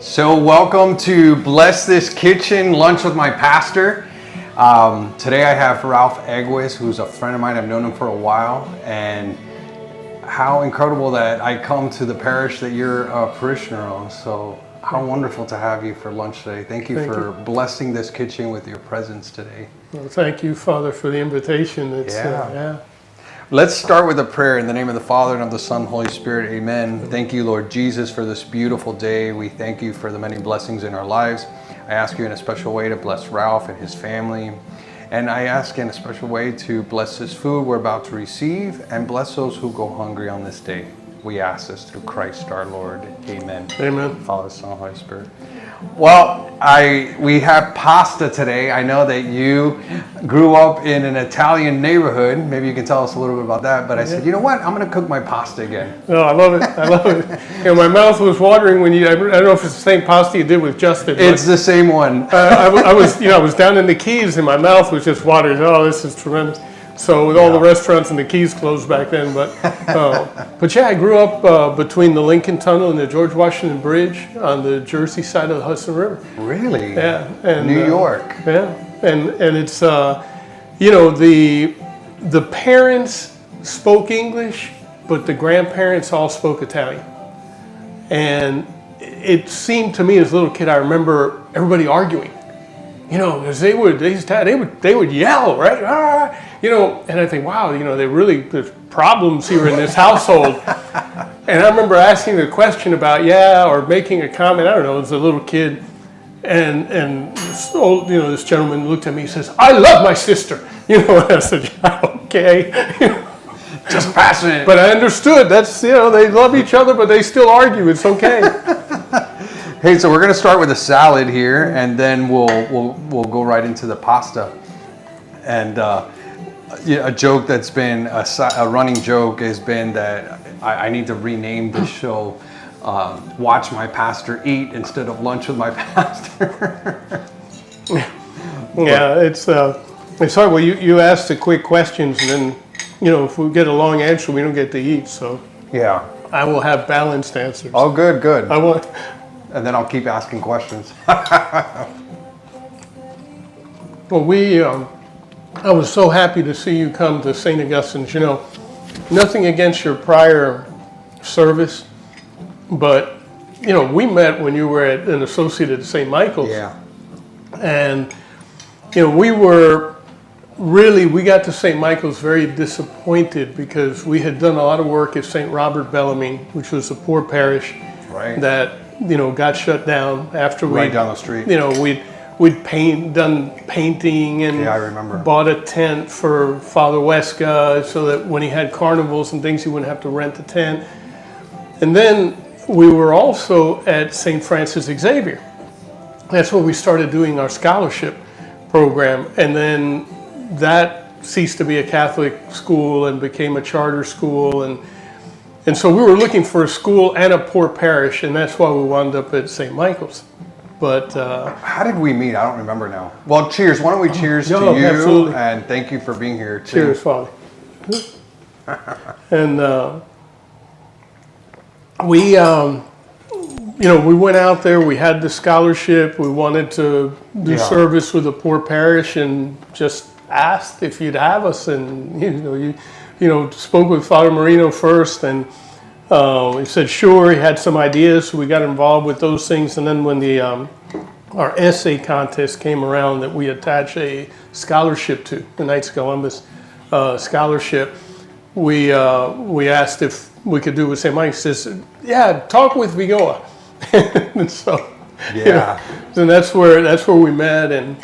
So welcome to Bless This Kitchen, Lunch with my pastor. Today I have Ralph Egues, who's a friend of mine. I've known him for a while, and how incredible that I come to the parish that you're a parishioner of. So how wonderful to have you for lunch today. Thank you for blessing this kitchen with your presence today. Well, thank you, Father, for the invitation. Let's start with a prayer in the name of the Father, and of the Son, and Holy Spirit. Amen. Thank you, Lord Jesus, for this beautiful day. We thank you for the many blessings in our lives. I ask you in a special way to bless Ralph and his family. And I ask in a special way to bless this food we're about to receive and bless those who go hungry on this day. We ask this through Christ our Lord. Amen. Amen. Father, Son, Holy Spirit. Well, we have pasta today. I know that you grew up in an Italian neighborhood. Maybe you can tell us a little bit about that. But I said, you know what? I'm going to cook my pasta again. No, I love it. I love it. My mouth was watering when I don't know if it's the same pasta you did with Justin. It's the same one. I was down in the Keys and my mouth was just watering. Oh, this is tremendous. So with all the restaurants in the Keys closed back then, but yeah, I grew up between the Lincoln Tunnel and the George Washington Bridge on the Jersey side of the Hudson River. Really? Yeah, and New York. Yeah, and it's the parents spoke English, but the grandparents all spoke Italian, and it seemed to me as a little kid, I remember everybody arguing. Because they would yell, right? And I think, wow, there's problems here in this household. And I remember asking a question about, or making a comment, I don't know, as a little kid. And this gentleman looked at me and says, I love my sister. And I said, okay. Just passionate. But I understood, that's, they love each other, but they still argue. It's okay. Hey, so we're going to start with a salad here, and then we'll go right into the pasta. And a joke that's been a running joke has been that I need to rename this show "Watch My Pastor Eat" instead of "Lunch with My Pastor." Yeah, it's hard. Well, you ask the quick questions, and then if we get a long answer, we don't get to eat. So yeah, I will have balanced answers. Oh, good. I want. And then I'll keep asking questions. Well, I was so happy to see you come to St. Augustine's. Nothing against your prior service, but, we met when you were an associate at St. Michael's. Yeah. And, we got to St. Michael's very disappointed because we had done a lot of work at St. Robert Bellarmine, which was a poor parish that got shut down after right down the street. We'd done painting and I remember. Bought a tent for Father Weska so that when he had carnivals and things, he wouldn't have to rent a tent. And then we were also at St. Francis Xavier. That's where we started doing our scholarship program. And then that ceased to be a Catholic school and became a charter school. And so we were looking for a school and a poor parish, and that's why we wound up at St. Michael's. But how did we meet? I don't remember now. Well, cheers. Why don't we cheers to you? Absolutely. And thank you for being here too. Cheers, Father. And we went out there. We had the scholarship. We wanted to do service with a poor parish, and just asked if you'd have us. And you spoke with Father Marino first, and he said sure. He had some ideas, so we got involved with those things. And then when our essay contest came around that we attach a scholarship to, the Knights of Columbus scholarship, we asked if we could do it with St. Mike. He says, yeah, talk with Vigoa. And so and that's where we met, and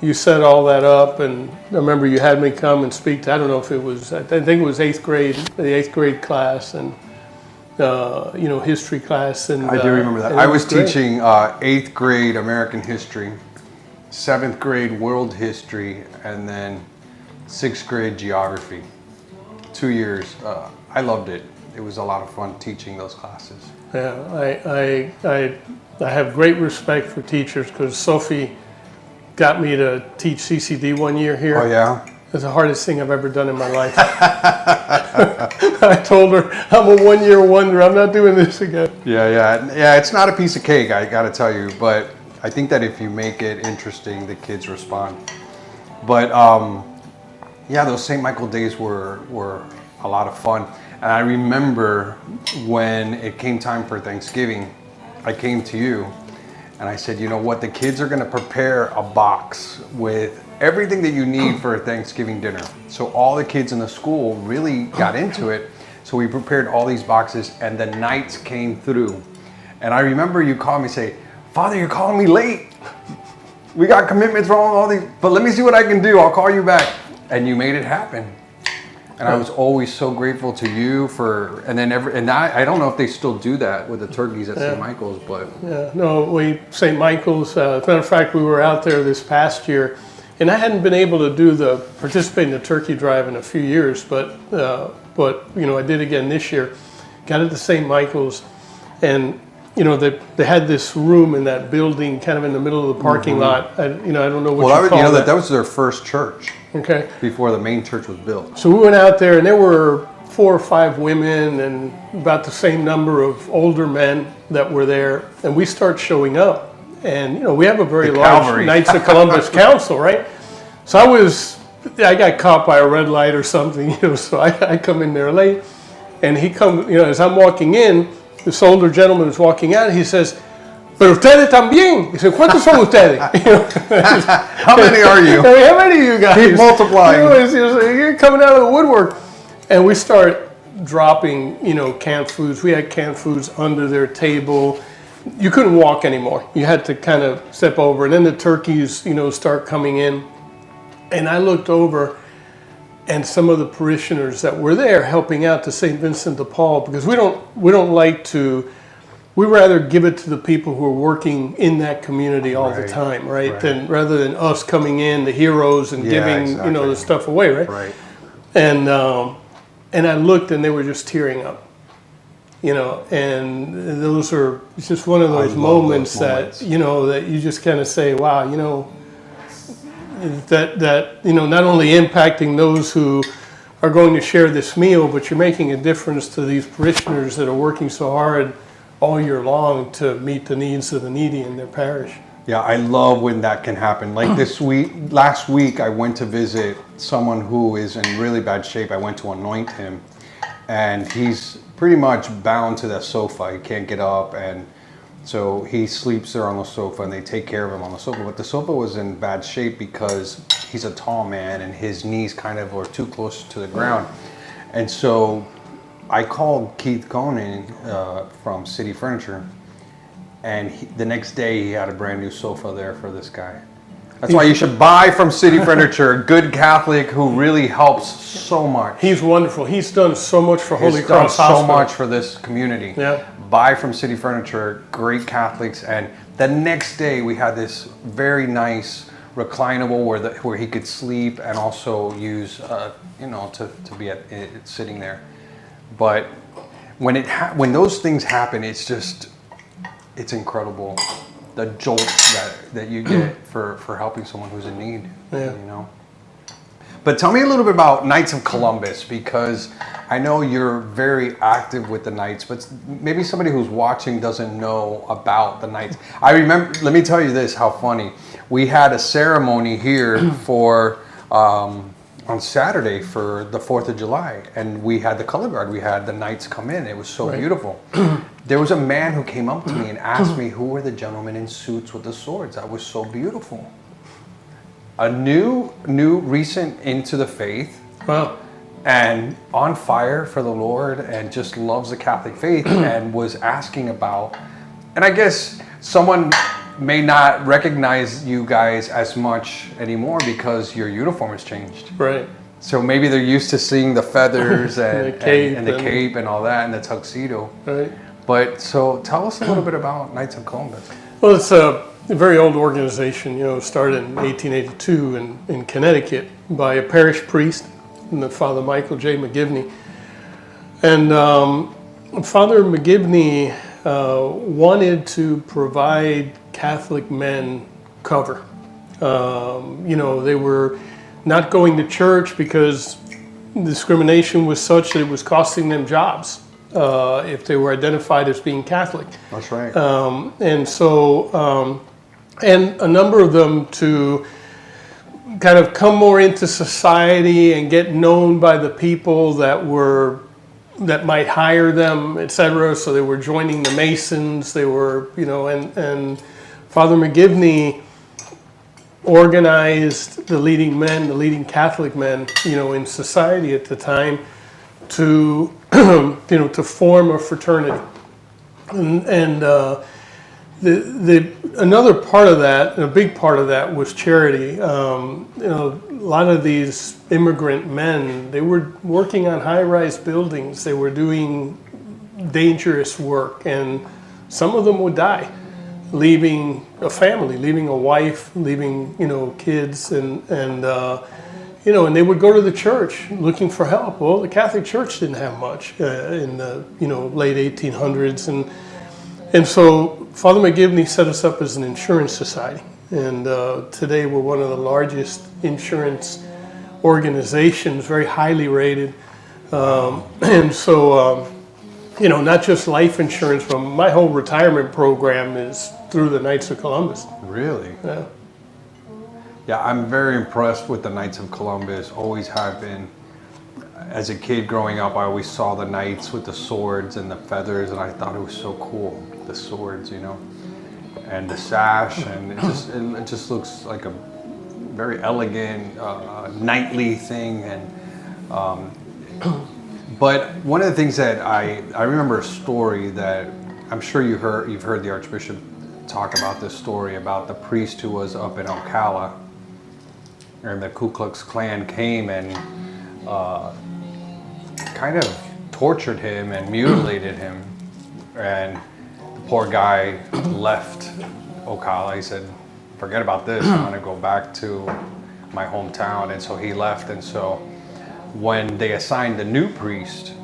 you set all that up. And I remember you had me come and speak to, I don't know if it was, I think it was the 8th grade class, and history class. And I do remember that. I was teaching 8th grade American history, 7th grade world history, and then 6th grade geography. 2 years. I loved it. It was a lot of fun teaching those classes. Yeah, I have great respect for teachers, because Sophie got me to teach CCD one year here. Oh yeah. It's the hardest thing I've ever done in my life. I told her, I'm a one-year wonder. I'm not doing this again. Yeah. It's not a piece of cake, I got to tell you, but I think that if you make it interesting, the kids respond. But yeah, those St. Michael days were a lot of fun. And I remember when it came time for Thanksgiving, I came to you and I said, you know what, the kids are going to prepare a box with everything that you need for a Thanksgiving dinner. So all the kids in the school really got into it. So we prepared all these boxes and the nights came through. And I remember you called me and say, Father, you're calling me late. We got commitments wrong, all these, but let me see what I can do. I'll call you back. And you made it happen. And I was always so grateful to you for, and then I don't know if they still do that with the turkeys at St. Michael's, but. Yeah, no, St. Michael's, as a matter of fact, we were out there this past year, and I hadn't been able to participate in the turkey drive in a few years, but you know, I did again this year. Got it to St. Michael's, and you know, they had this room in that building kind of in the middle of the parking lot. I don't know what you call it. That was their first church. Okay. Before the main church was built. So we went out there, and there were 4 or 5 women and about the same number of older men that were there. And we start showing up, and you know, we have a very large Knights of Columbus Council, right? So I got caught by a red light or something, you know. So I come in there late, and he comes, you know, as I'm walking in, this older gentleman is walking out, and he says, "Pero ustedes también." He said, "¿Cuántos son ustedes?" How many are you? How many of you guys? Keep multiplying. You know, you're coming out of the woodwork. And we start dropping, you know, canned foods. We had canned foods under their table. You couldn't walk anymore. You had to kind of step over. And then the turkeys, you know, start coming in. And I looked over, and some of the parishioners that were there helping out to St. Vincent de Paul, because we don't like to. We rather give it to the people who are working in that community all the time, right? Rather than us coming in, the heroes, and giving you know, the stuff away, right? Right. And I looked, and they were just tearing up, you know. And those are, it's just one of those moments that you know, that you just kind of say, wow, you know, that you know, not only impacting those who are going to share this meal, but you're making a difference to these parishioners that are working so hard all year long to meet the needs of the needy in their parish. Yeah, I love when that can happen. Like last week, I went to visit someone who is in really bad shape. I went to anoint him, and he's pretty much bound to that sofa. He can't get up, and so he sleeps there on the sofa, and they take care of him on the sofa. But the sofa was in bad shape because he's a tall man, and his knees kind of were too close to the ground. And so I called Keith Conan from City Furniture, and the next day he had a brand new sofa there for this guy. That's why you should buy from City Furniture, a good Catholic who really helps so much. He's wonderful. He's done so much for Holy Cross Hospital. so much for this community. Yeah. Buy from City Furniture, great Catholics. And the next day we had this very nice reclinable where he could sleep and also use, you know, to be sitting there. But when those things happen, it's incredible, the jolt that you get for helping someone who's in need. Yeah. You know. But tell me a little bit about Knights of Columbus, because I know you're very active with the Knights, but maybe somebody who's watching doesn't know about the Knights. I remember, let me tell you this, how funny. We had a ceremony here for on Saturday for the 4th of July, and we had the color guard. We had the Knights come in. It was so beautiful. There was a man who came up to me and asked me who were the gentlemen in suits with the swords. That was so beautiful. A new recent into the faith. Wow. And on fire for the Lord and just loves the Catholic faith and was asking about, and I guess someone may not recognize you guys as much anymore because your uniform has changed. Right. So maybe they're used to seeing the feathers and the cape and all that and the tuxedo. Right. But so tell us a little bit about Knights of Columbus. Well, it's a very old organization, you know, started in 1882 in Connecticut by a parish priest, Father Michael J. McGivney. And Father McGivney wanted to provide Catholic men cover. You know, they were not going to church because discrimination was such that it was costing them jobs if they were identified as being Catholic. That's right. And so, and a number of them to kind of come more into society and get known by the people that might hire them, etc. So they were joining the Masons. They were, and Father McGivney organized the leading men, the leading Catholic men, in society at the time, to to form a fraternity. And another part of that, and a big part of that, was charity. A lot of these immigrant men, they were working on high-rise buildings. They were doing dangerous work, and some of them would die, leaving a family, leaving a wife, leaving kids, and they would go to the church looking for help. Well, the Catholic Church didn't have much in the late 1800s, and so Father McGivney set us up as an insurance society, and today we're one of the largest insurance organizations, very highly rated, and so not just life insurance, but my whole retirement program is through the Knights of Columbus. Really? Yeah. Yeah, I'm very impressed with the Knights of Columbus, always have been. As a kid growing up, I always saw the knights with the swords and the feathers, and I thought it was so cool, the swords, and the sash, and it just looks like a very elegant, knightly thing. And but one of the things that I remember a story that I'm sure you've heard the Archbishop talk about this story about the priest who was up in Ocala, and the Ku Klux Klan came and kind of tortured him and mutilated him, and the poor guy left Ocala. He said, forget about this, I'm going to go back to my hometown. And so he left. And so when they assigned the new priest,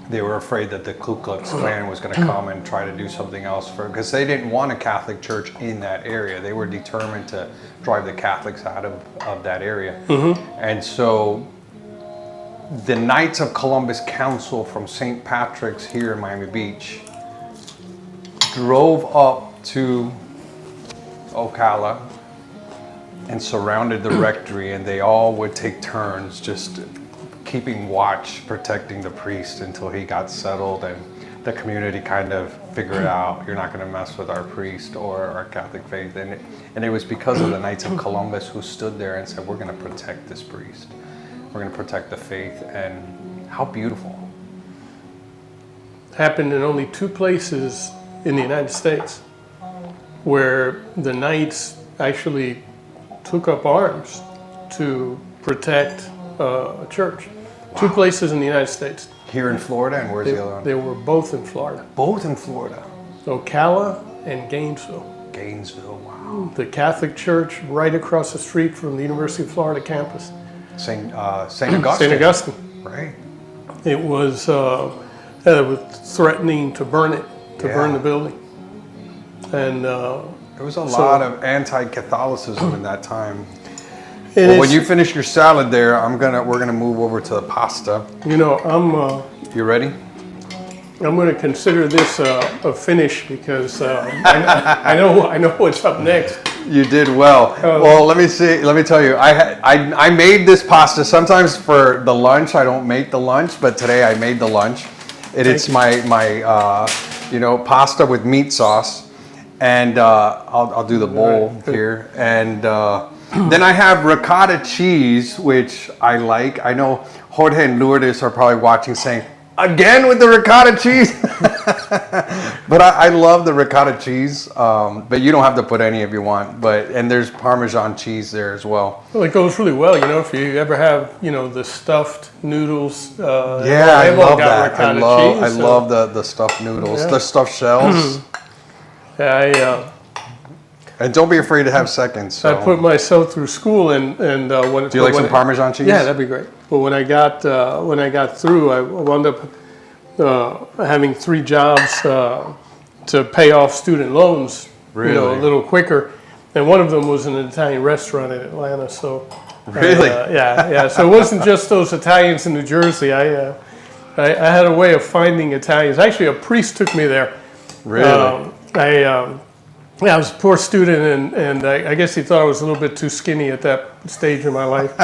they were afraid that the Ku Klux Klan was going to come and try to do something else because they didn't want a Catholic church in that area. They were determined to drive the Catholics out of that area. And so the Knights of Columbus Council from St. Patrick's here in Miami Beach drove up to Ocala and surrounded the rectory, and they all would take turns just keeping watch, protecting the priest until he got settled, and the community kind of figured out, you're not going to mess with our priest or our Catholic faith. And it was because of the Knights of Columbus who stood there and said, we're going to protect this priest. We're going to protect the faith. And how beautiful. Happened in only 2 places in the United States where the Knights actually took up arms to protect a church. Wow. 2 places in the United States. Here in Florida, and where's the other one? They were both in Florida. Both in Florida. Ocala and Gainesville. Gainesville, wow. The Catholic Church right across the street from the University of Florida campus. St. Augustine. St. Augustine. Right. It was threatening to burn it, burn the building. And there was a lot of anti-Catholicism in that time. Well, when you finish your salad there, we're gonna move over to the pasta. You ready? I'm going to consider this a finish because I know what's up next. You did well. Well, let me tell you, I made this pasta. Sometimes for the lunch, I don't make the lunch, but today I made the lunch. It's my pasta with meat sauce, and I'll do the bowl here, and then I have ricotta cheese, which I like. I know Jorge and Lourdes are probably watching, saying, "Again with the ricotta cheese?" But I love the ricotta cheese. But you don't have to put any if you want. And there's Parmesan cheese there as well. Well, it goes really well. If you ever have the stuffed noodles. I love that. I love the stuffed noodles, the stuffed shells. And don't be afraid to have seconds. So. I put myself through school, and when do you like some Parmesan cheese? Yeah, that'd be great. But when I got through, I wound up having 3 jobs to pay off student loans, really? A little quicker. And one of them was in an Italian restaurant in Atlanta. So Really? Yeah. So it wasn't just those Italians in New Jersey. I had a way of finding Italians. Actually, a priest took me there. Really? I was a poor student, and I guess he thought I was a little bit too skinny at that stage in my life.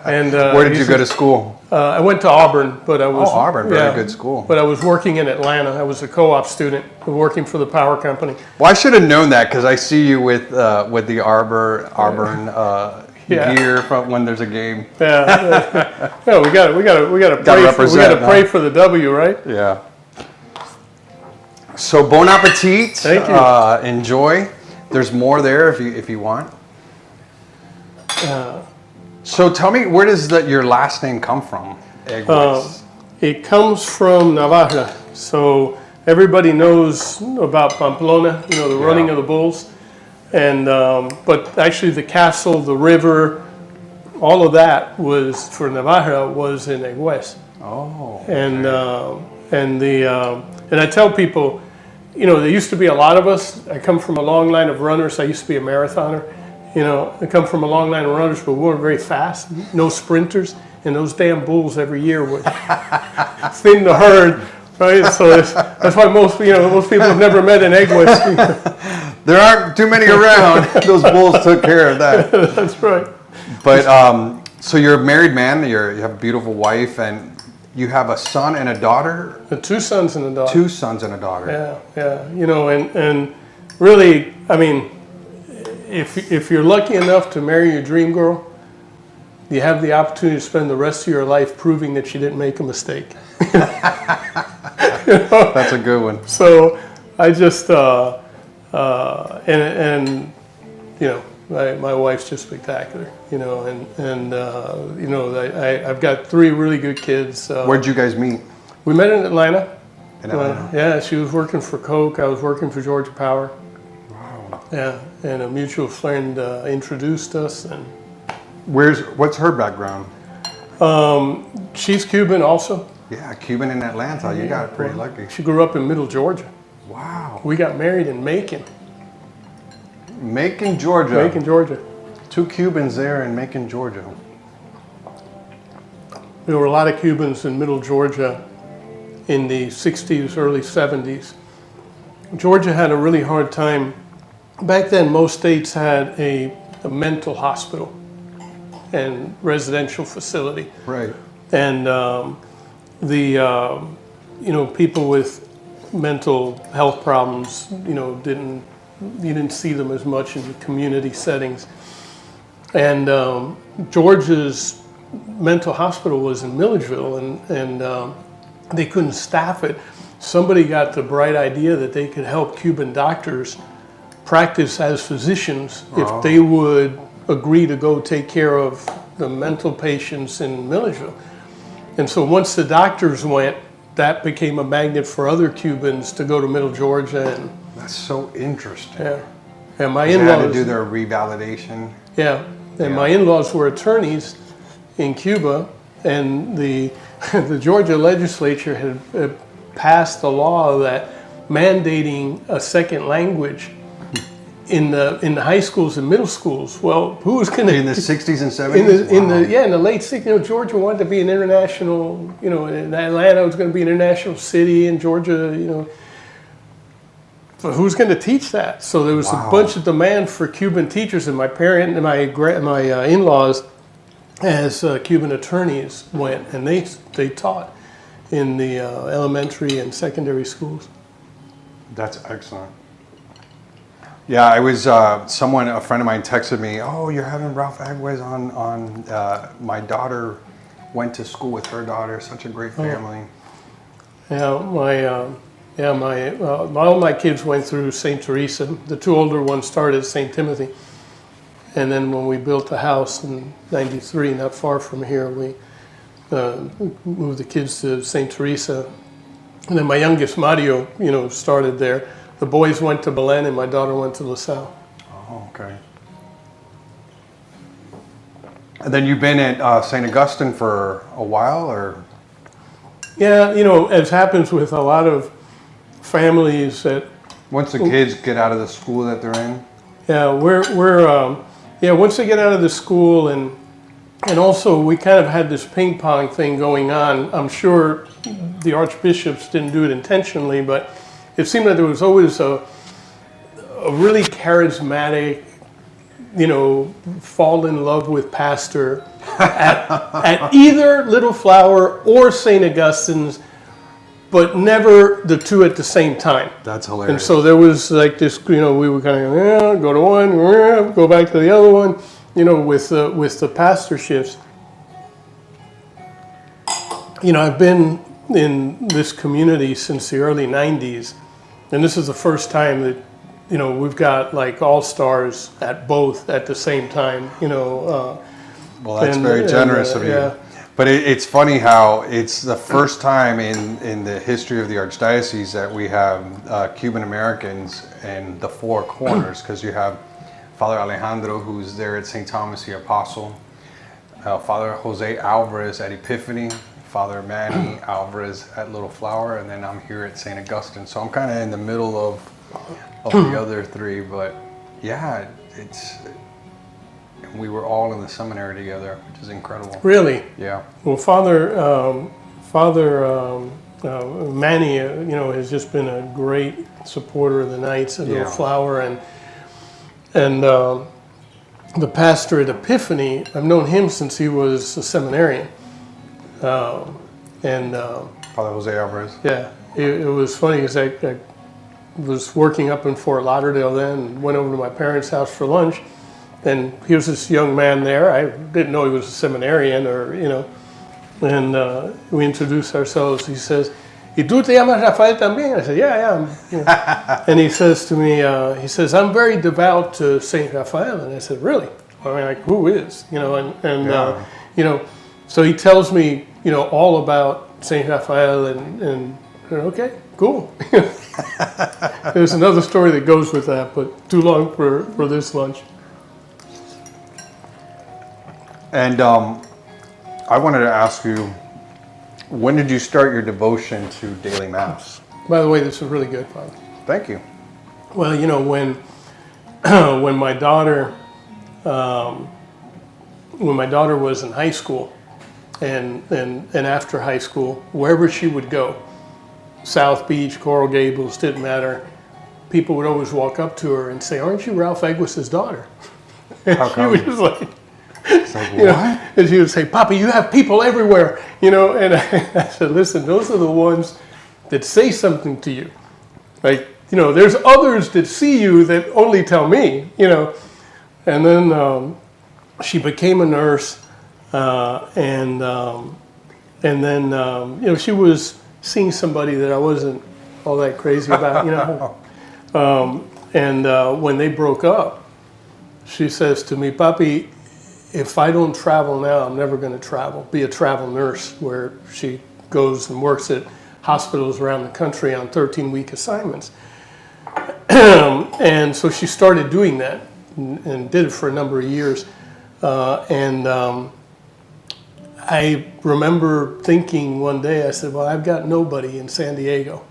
And Where did you go to school? I went to Auburn, but I was Auburn, very good school. But I was working in Atlanta. I was a co-op student working for the power company. Well, I should have known that because I see you with the Auburn gear from when there's a game. Yeah, we got to pray for the W, right? Yeah. So bon appetit. Thank you. Enjoy. There's more there if you want. So tell me, where does your last name come from? It comes from Navarra. So everybody knows about Pamplona, the running of the bulls. And but actually the castle, the river, all of that was for Navarra was in Egues. Oh. And I tell people, there used to be a lot of us. I come from a long line of runners. I used to be a marathoner. I come from a long line of runners, but we weren't very fast. No sprinters, and those damn bulls every year would thin the herd. Right, so that's why most people have never met an Egues. There aren't too many around. Those bulls took care of that. That's right. But so you're a married man. You have a beautiful wife, and you have a son and a daughter. 2 sons and a daughter. 2 sons and a daughter. Yeah. And really, I mean, if you're lucky enough to marry your dream girl, you have the opportunity to spend the rest of your life proving that she didn't make a mistake. That's a good one. So I just my wife's just spectacular, I've got 3 really good kids. Where'd you guys meet? We met in Atlanta. In Atlanta? Yeah, she was working for Coke. I was working for Georgia Power. Wow. Yeah, and a mutual friend introduced us. And what's her background? She's Cuban also. Yeah, Cuban in Atlanta. You got it pretty lucky. She grew up in Middle Georgia. Wow. We got married in Macon. Macon, Georgia. Macon, Georgia. 2 Cubans there in Macon, Georgia. There were a lot of Cubans in Middle Georgia in the 60s, early 70s. Georgia had a really hard time. Back then, most states had a mental hospital and residential facility. Right. And people with mental health problems, you didn't see them as much in the community settings. And Georgia's mental hospital was in Milledgeville, and they couldn't staff it. Somebody got the bright idea that they could help Cuban doctors practice as physicians if they would agree to go take care of the mental patients in Milledgeville. And so once the doctors went, that became a magnet for other Cubans to go to Middle Georgia. And that's so interesting. yeah, and my They in-laws had to do their revalidation. Yeah, and my in-laws were attorneys in Cuba, and the Georgia legislature had passed a law that mandating a second language in the high schools and middle schools. Well, who was going to in the 60s and 70s? in the late 60s? Georgia wanted to be an international. In Atlanta was going to be an international city, and Georgia, But who's going to teach that? So there was a bunch of demand for Cuban teachers, and my in-laws, as Cuban attorneys, went and they taught in the elementary and secondary schools. That's excellent. Yeah, I was a friend of mine texted me, "Oh, you're having Ralph Egues on. My daughter went to school with her daughter. Such a great family." All my kids went through St. Teresa. The 2 older ones started at St. Timothy. And then when we built the house in '93, not far from here, we moved the kids to St. Teresa. And then my youngest, Mario, started there. The boys went to Belen, and my daughter went to LaSalle. Oh, okay. And then you've been at St. Augustine for a while, or? Yeah, as happens with a lot of families that. Once the kids get out of the school that they're in. Yeah, once they get out of the school and And also, we kind of had this ping pong thing going on. I'm sure the archbishops didn't do it intentionally, but it seemed that there was always a really charismatic, fall in love with pastor at either Little Flower or St. Augustine's, but never the two at the same time. That's hilarious. And so there was like this, we were kind of go to one, go back to the other one, with the pastorships. I've been in this community since the early 90s, and this is the first time that we've got like all-stars at both at the same time, Well, that's very generous of you. Yeah. But it's funny how it's the first time in the history of the Archdiocese that we have Cuban Americans in the four corners, because you have Father Alejandro, who's there at St. Thomas the Apostle, Father Jose Alvarez at Epiphany, Father Manny Alvarez at Little Flower, and then I'm here at St. Augustine. So I'm kind of in the middle of the other three, but yeah, we were all in the seminary together, which is incredible. Really? Yeah. Well, Father Manny, has just been a great supporter of the Knights at Little Flower, and the pastor at Epiphany. I've known him since he was a seminarian, and Father Jose Alvarez. yeah, it was funny because I was working up in Fort Lauderdale then, and went over to my parents' house for lunch. And he was this young man there. I didn't know he was a seminarian and we introduced ourselves. He says, "Y tú te llamas Rafael también?" I said, "Yeah, yeah." And he says to me, "I'm very devout to Saint Raphael." And I said, "Really?" I mean, like, who is? So he tells me, all about Saint Raphael and okay, cool. There's another story that goes with that, but too long for this lunch. And I wanted to ask you, when did you start your devotion to daily Mass? By the way, this is really good, Father. Thank you. Well, when my daughter was in high school, and after high school, wherever she would go, South Beach, Coral Gables, didn't matter, people would always walk up to her and say, "Aren't you Ralph Egwis' daughter?" How She come? was just like, It's like, what? and she would say, "Papa, you have people everywhere," and I said, "Listen, those are the ones that say something to you. Like, there's others that see you that only tell me, And then she became a nurse, and then she was seeing somebody that I wasn't all that crazy about, And when they broke up, she says to me, "Papi, if I don't travel now, I'm never going to be a travel nurse," where she goes and works at hospitals around the country on 13-week assignments. And so she started doing that and did it for a number of years. I remember thinking one day, I said, well, I've got nobody in San Diego.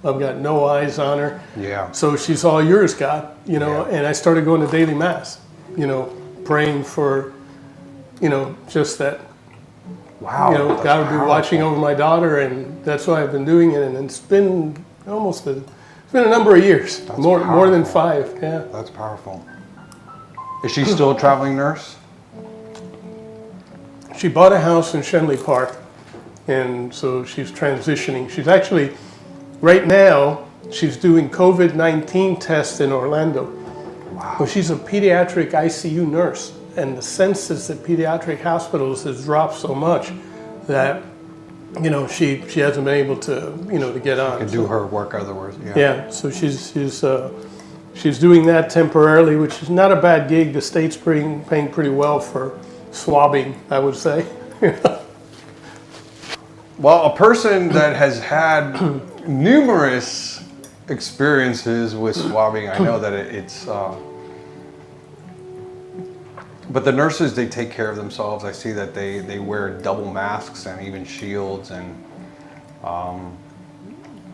I've got no eyes on her. Yeah. So she's all yours, God, and I started going to daily Mass, praying for, just that, Wow. that's God would be powerful. watching over my daughter, and that's why I've been doing it. And it's been it's been a number of years, more than 5. Yeah. That's powerful. Is she still a traveling nurse? She bought a house in Shenley Park, and so she's transitioning. She's actually, right now, she's doing COVID-19 tests in Orlando. Wow. Well, she's a pediatric ICU nurse, and the census at pediatric hospitals has dropped so much that, she hasn't been able to, to get on. Can do her work, other words. Yeah. Yeah, so she's doing that temporarily, which is not a bad gig. The state's paying pretty well for swabbing, I would say. Well, a person that has had numerous experiences with swabbing, I know that it's. But the nurses, they take care of themselves. I see that they wear double masks and even shields, and.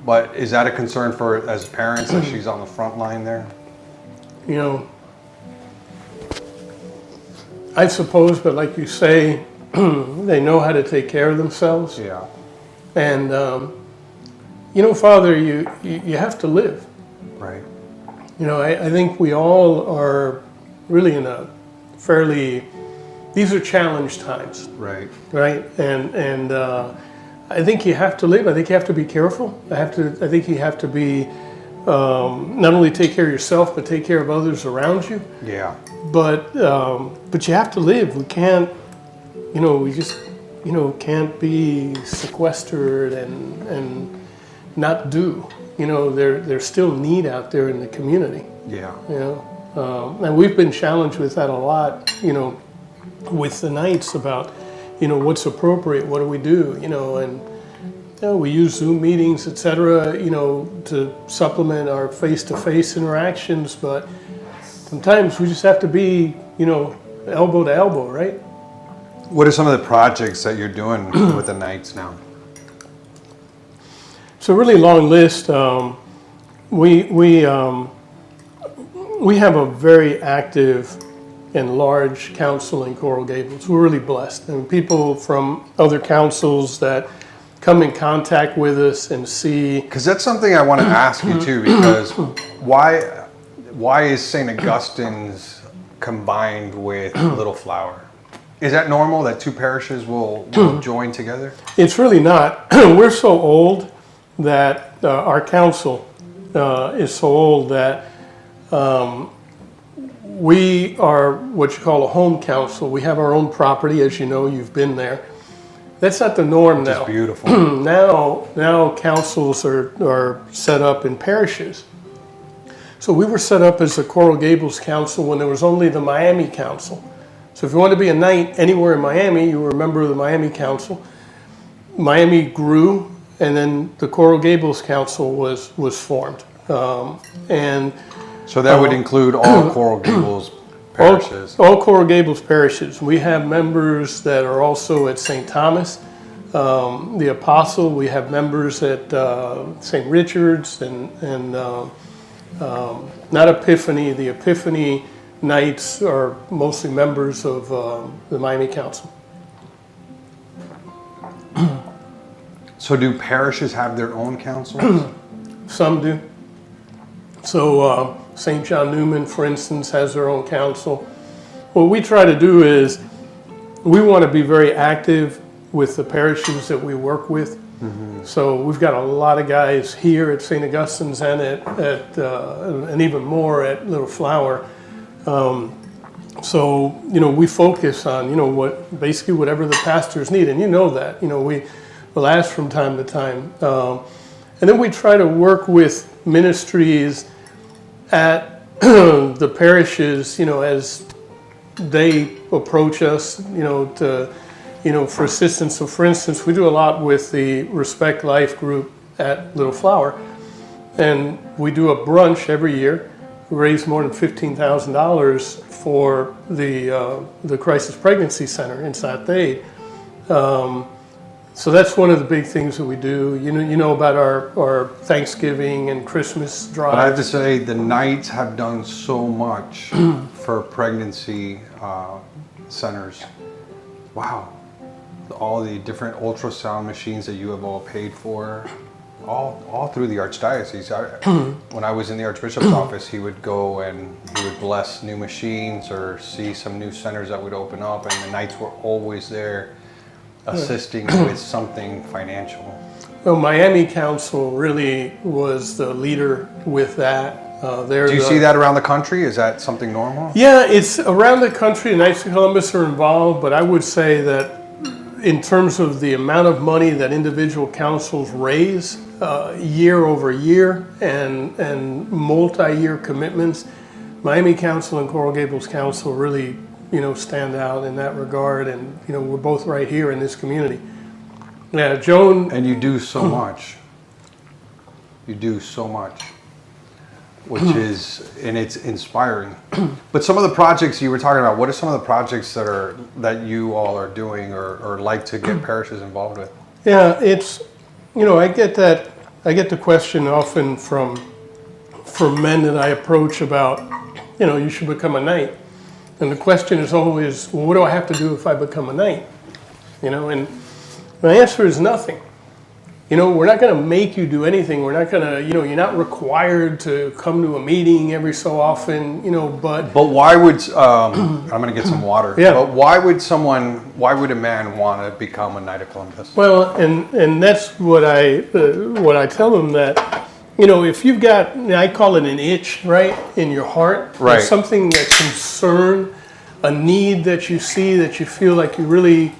But is that a concern for as parents that she's on the front line there? I suppose, but like you say, they know how to take care of themselves. Yeah. And, Father, you have to live. Right. I think we all are really in a these are challenged times, Right. right? And I think you have to live. I think you have to be careful. I think you have to be, not only take care of yourself, but take care of others around you. Yeah. But you have to live. We can't, we just, can't be sequestered and not do. There's still need out there in the community. Yeah. And we've been challenged with that a lot, with the Knights about, what's appropriate, what do we do, and we use Zoom meetings, etc., to supplement our face-to-face interactions, but sometimes we just have to be, elbow to elbow, right? What are some of the projects that you're doing with the Knights now? It's a really long list. We have a very active and large council in Coral Gables. We're really blessed. And people from other councils that come in contact with us and see. Because that's something I want to ask you too, because why is St. Augustine's combined with Little Flower? Is that normal that two parishes will join together? It's really not. We're so old that our council is so old that we are what you call a home council. We have our own property, as you know, you've been there. That's not the norm now. It's beautiful. Now councils are set up in parishes. So we were set up as the Coral Gables Council when there was only the Miami Council. So if you want to be a Knight anywhere in Miami, you were a member of the Miami Council. Miami grew, and then the Coral Gables Council was formed. And so that would include all Coral Gables parishes. All Coral Gables parishes. We have members that are also at St. Thomas, the Apostle. We have members at St. Richard's and not Epiphany. The Epiphany Knights are mostly members of the Miami Council. So do parishes have their own councils? Some do. So St. John Newman, for instance, has their own council. What we try to do is we want to be very active with the parishes that we work with. Mm-hmm. So we've got a lot of guys here at St. Augustine's and and even more at Little Flower. So we focus on basically whatever the pastors need, and that we'll ask from time to time, and then we try to work with ministries at the parishes, as they approach us, for assistance. So for instance, we do a lot with the Respect Life group at Little Flower, and we do a brunch every year. We raise more than $15,000 for the Crisis Pregnancy Center in South Dade. So that's one of the big things that we do. You know about our Thanksgiving and Christmas drive. But I have to say, the Knights have done so much for pregnancy centers. Wow. All the different ultrasound machines that you have all paid for, all through the Archdiocese. When I was in the Archbishop's office, he would go and he would bless new machines or see some new centers that would open up, and the Knights were always there assisting with something financial. Well, Miami Council really was the leader with that. Do you see that around the country? Is that something normal? Yeah, it's around the country. The Knights of Columbus are involved, but I would say that in terms of the amount of money that individual councils raise year over year and multi-year commitments, Miami Council and Coral Gables Council really stand out in that regard, and we're both right here in this community. Yeah, Joan. And you do so much. You do so much, which is, and it's inspiring. But some of the projects you were talking about, what are some of the projects that you all are doing or like to get parishes involved with? Yeah, it's I get the question often from men that I approach about you should become a Knight. And the question is always, well, what do I have to do if I become a knight? You know, and the answer is nothing. You know, we're not going to make you do anything. We're not going to, you know, you're not required to come to a meeting every so often, you know, but why would, I'm going to get some water. Yeah. But why would a man want to become a Knight of Columbus? well, and that's what I tell them, that, you know, if you've got, I call it an itch, right, in your heart, Right. there's something that concern, a need that you see that you feel like you really,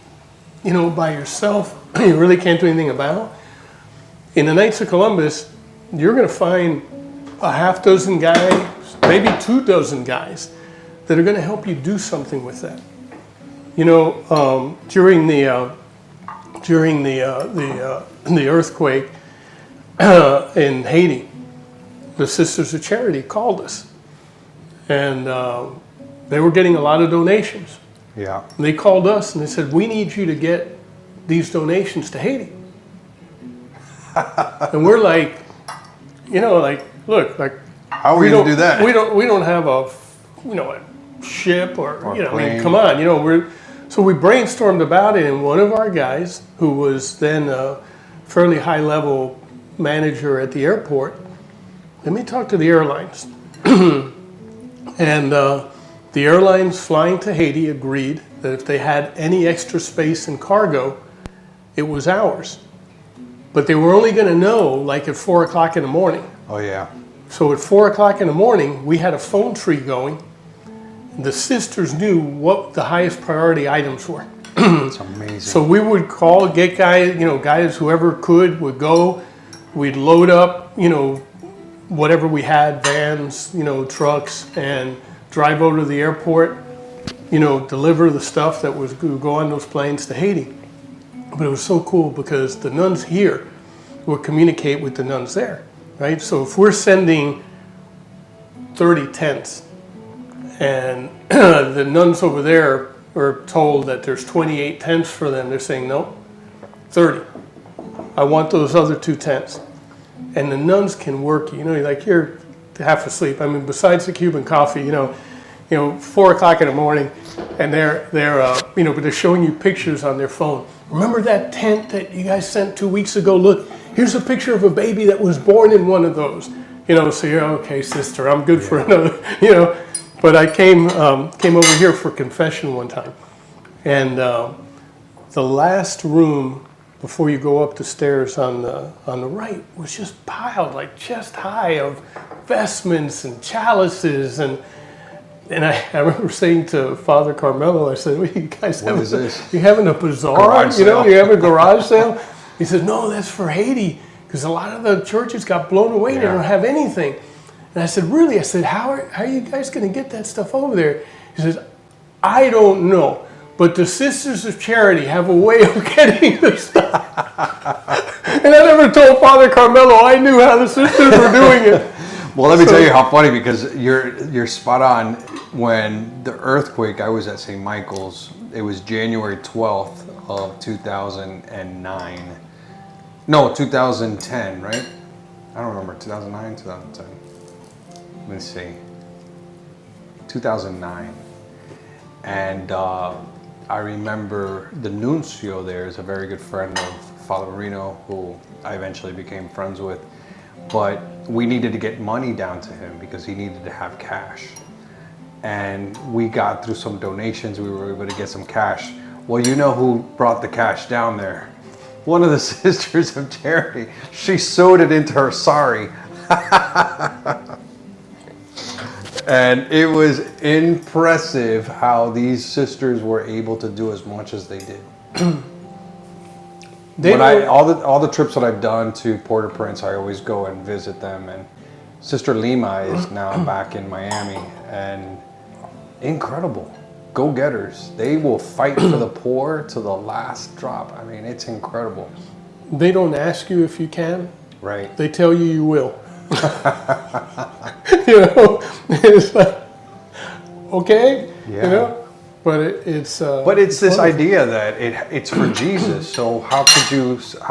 you know, by yourself, you really can't do anything about. In the Knights of Columbus, you're going to find a half dozen guys, maybe 24 guys, that are going to help you do something with that. You know, during the earthquake in Haiti, the Sisters of Charity called us, and they were getting a lot of donations. Yeah. And they called us and they said, "We need you to get these donations to Haiti." And we're like, you know, like, look, like, How are we going to do that? We don't have a, you know, a ship or you know, I mean, plane. come on, you know, so we brainstormed about it, and one of our guys, who was then a fairly high level manager at the airport, let me talk to the airlines. And the airlines flying to Haiti agreed that if they had any extra space in cargo, it was ours. But they were only going to know like at 4 o'clock in the morning. Oh, yeah. So at 4 o'clock in the morning, we had a phone tree going. The sisters knew what the highest priority items were. It's amazing. So we would call, get guys, you know, guys, whoever could would go. We'd load up, you know, whatever we had, vans, you know, trucks, and drive over to the airport, you know, deliver the stuff that was going to go on those planes to Haiti. But it was so cool because the nuns here would communicate with the nuns there, right? So if we're sending 30 tents and the nuns over there are told that there's 28 tents for them, they're saying, no, 30. I want those other 2 tents. And the nuns can work, you know, like you're half asleep. I mean, besides the Cuban coffee, you know, 4 o'clock in the morning, and they're you know, but they're showing you pictures on their phone. Remember that tent that you guys sent 2 weeks ago? Look, here's a picture of a baby that was born in one of those. You know, so you're, okay, sister, I'm good for another, you know. But I came over here for confession one time. And the last room before you go up the stairs on the right was just piled like chest high of vestments and chalices. And I remember saying to Father Carmelo, I said, "What you guys What is this? You having a bazaar? Garage You know, sale." you have a garage sale?" He said, "No, that's for Haiti, because a lot of the churches got blown away. They Yeah. don't have anything." And I said, "Really?" I said, how are you guys going to get that stuff over there?" He says, "I don't know, but the Sisters of Charity have a way of getting the stuff." And I never told Father Carmelo I knew how the sisters were doing it. Well, let me tell you how funny, because you're spot on. When the earthquake, I was at St. Michael's. It was January 12th of 2009. No, 2010, right? I don't remember, 2009, 2010. Let me see. 2009. And I remember the nuncio there is a very good friend of Father Marino, who I eventually became friends with. But we needed to get money down to him because he needed to have cash. And we got through some donations, we were able to get some cash. Well, you know who brought the cash down there? One of the Sisters of Charity. She sewed it into her sari. And it was impressive how these sisters were able to do as much as they did. All the trips that I've done to Port-au-Prince, I always go and visit them. And Sister Lima is now back in Miami, and incredible. Go-getters. They will fight for the poor to the last drop. I mean, it's incredible. They don't ask you if you can. Right. They tell you you will. You know, it's like, okay, Yeah. you know, but it's. But it's this wonderful. idea that it's for Jesus. So how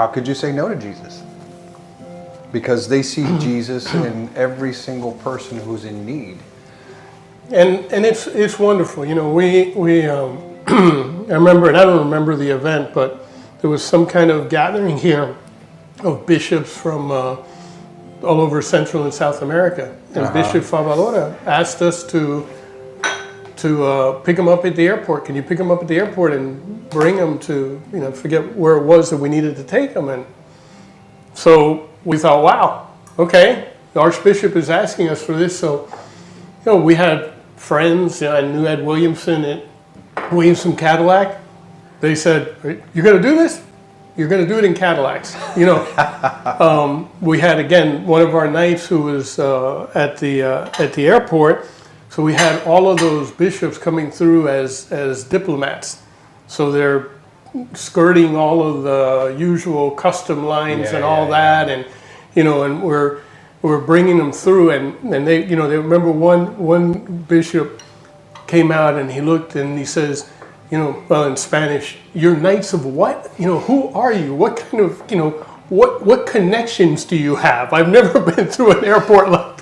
could you say no to Jesus? Because they see Jesus in every single person who's in need. and it's wonderful. You know, we I remember, and I don't remember the event, but there was some kind of gathering here of bishops from all over Central and South America, and Bishop Favalora asked us to pick them up at the airport. Can you pick them up at the airport and bring them to, you know, forget where it was that we needed to take them? And so we thought, wow, okay, the Archbishop is asking us for this. So, you know, we had friends. I knew Ed Williamson at Williamson Cadillac. They said, "You're going to do this? You're going to do it in Cadillacs." You know, we had, again, one of our knights who was at the airport. So we had all of those bishops coming through as diplomats. So they're skirting all of the usual custom lines and all that, and you know, and we're bringing them through, and they, you know, they remember one bishop came out and he looked and he says, you know, well, in Spanish, "You're knights of what? You know, who are you? What kind of, you know, what connections do you have? I've never been through an airport like."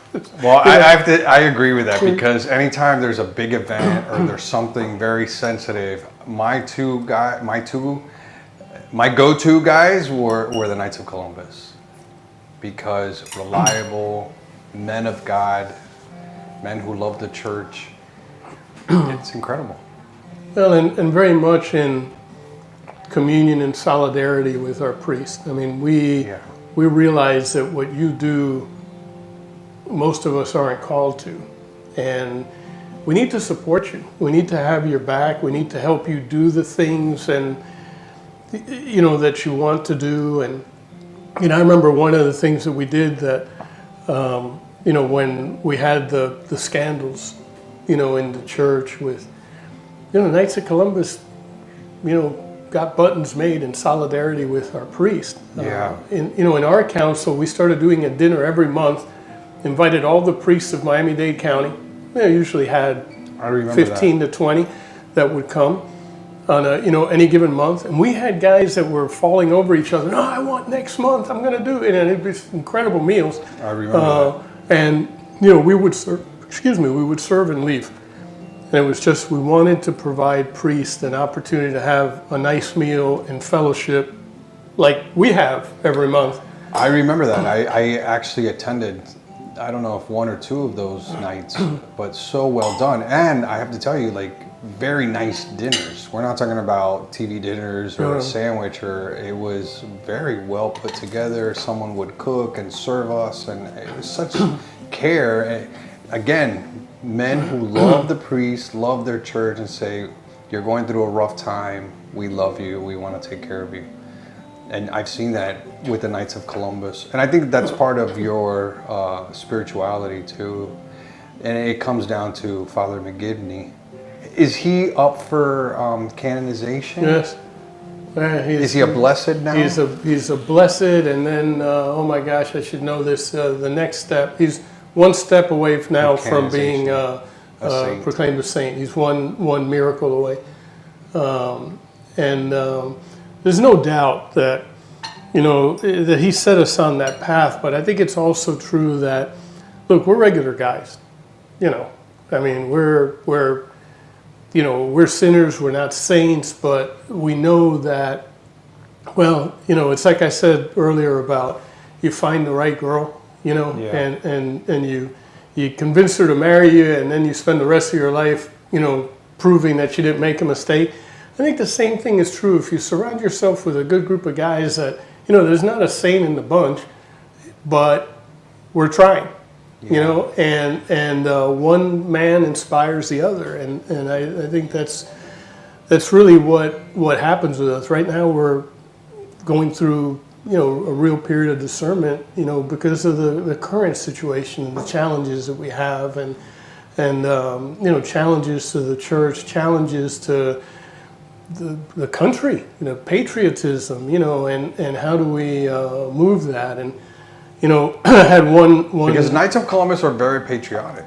Well, I agree with that, because anytime there's a big event or there's something very sensitive, my go-to guys were the Knights of Columbus, because reliable men of God, men who love the church. It's incredible. Well, and very much in communion and solidarity with our priest. I mean, we realize that what you do, most of us aren't called to, and we need to support you. We need to have your back. We need to help you do the things, and you know, that you want to do. And you know, I remember one of the things that we did that you know, when we had the scandals, you know, in the church with, you know, Knights of Columbus, you know, got buttons made in solidarity with our priest. You know, in our council, we started doing a dinner every month. Invited all the priests of Miami-Dade County. They usually had 15 to 20 that would come on a, you know, any given month. And we had guys that were falling over each other. "No, I want next month. I'm going to do it." And it'd be incredible meals. I remember that. And you know, we would serve. We would serve and leave. And it was just, we wanted to provide priests an opportunity to have a nice meal and fellowship, like we have every month. I remember that. I actually attended, I don't know if one or two of those nights, but so well done. And I have to tell you, like, very nice dinners. We're not talking about TV dinners or a sandwich, or it was very well put together. Someone would cook and serve us, and it was such care. Again, men who love the priest, love their church, and say, "You're going through a rough time. We love you. We want to take care of you." And I've seen that with the Knights of Columbus. And I think that's part of your spirituality too. And it comes down to Father McGivney. Is he up for canonization? Yes. Is he a blessed now? He's a blessed, and then, oh my gosh, I should know this, the next step. He's one step away now from being proclaimed a saint. He's one miracle away. There's no doubt that, you know, that he set us on that path, but I think it's also true that, look, we're regular guys, you know. I mean, we're sinners, we're not saints, but we know that, well, you know, it's like I said earlier about you find the right girl, you know, and you convince her to marry you, and then you spend the rest of your life, you know, proving that you didn't make a mistake. I think the same thing is true if you surround yourself with a good group of guys that, you know, there's not a saint in the bunch, but we're trying, you know, and one man inspires the other, and I think that's really what happens with us. Right now we're going through, you know, a real period of discernment, you know, because of the current situation, the challenges that we have, and you know, challenges to the church, challenges to the country, you know, patriotism, you know, and how do we move that? And, you know, I had one because Knights of Columbus are very patriotic.